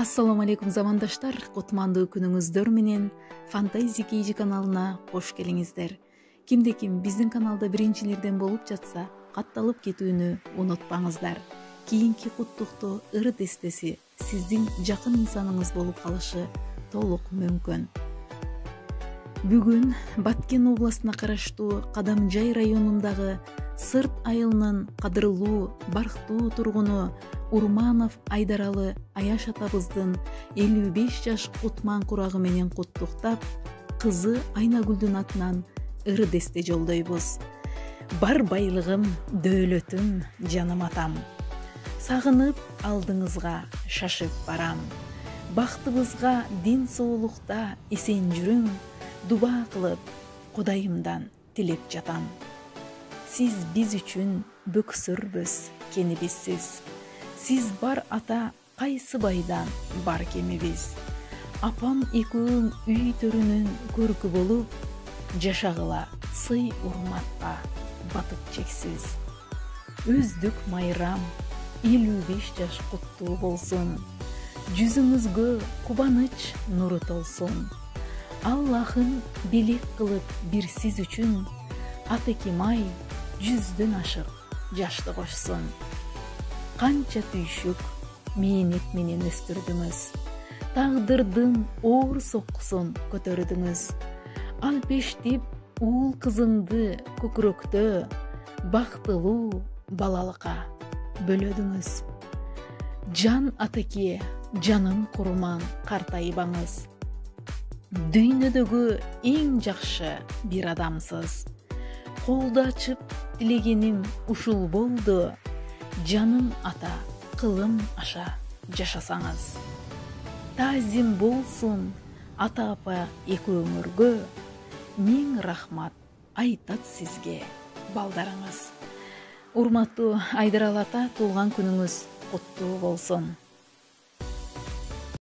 Ассаламу алейкум замандаштар, кутмандуу күнүңүздөр менен Фантази Кейжи каналына кош келиңиздер. Кимде-ким биздин каналда биринчилерден болуп жатса, катталып кетүүнү унутпаңыздар. Кийинки куттуктоо ыр дестеси сиздин жакын инсаныңыз болуп калышы толук мүмкүн. Бүгүн Баткен областына караштуу Кадамжай районундагы Сырт айылынын кадырлуу, барктуу тургуну Урманов Айдаралы Аяш атабыздын 55 жаш кутман курагы менен куттуктап, кызы Айнагүлдүн атынан ыр десте жолдойбуз. Бар байлыгым, дөөлөтүм, жаным атам. Сагынып алдыңызга шашып барам. Бактыбызга дин соолукта эсен жүрүң, дуба кылып Кудайымдан тилеп жатам. Сиз биз үчүн бөксөрбүз кенибизсиз. Сиз бар ата кайсы байдан бар кемибиз. Апам экөөң үй төрүнүн көркү болуп, жашагыла сый урматка батып чексиз. Өздүк майрам 55 жаш куттуу болсун. Жүзүңүзгө кубаныч нуру толсун. Аллахын белек кылып бир сиз үчүн, атеким ай 100дөн ашык жашты кошсун. Канча түйшүк мээнет менен өстүрдүңүз. Тагдырдын оор соккусун көтөрдүңүз. Алпештип уул кызыңды көкүрөктө бактылуу балалыкка бөлөдүңүз. Жан атеке, жаным курман картайбаңыз. Дүйнөдөгү эң жакшы бир адамсыз. Колду ачып тилегеним ушул болду. Жаным ата, кылым аша жашасаңыз. Тазим болсун ата апа экөөңөргө. Миң рахмат айтат сизге балдарыңыз. Урматтуу Айдаралы ата, туулган күнүңүз куттуу болсун.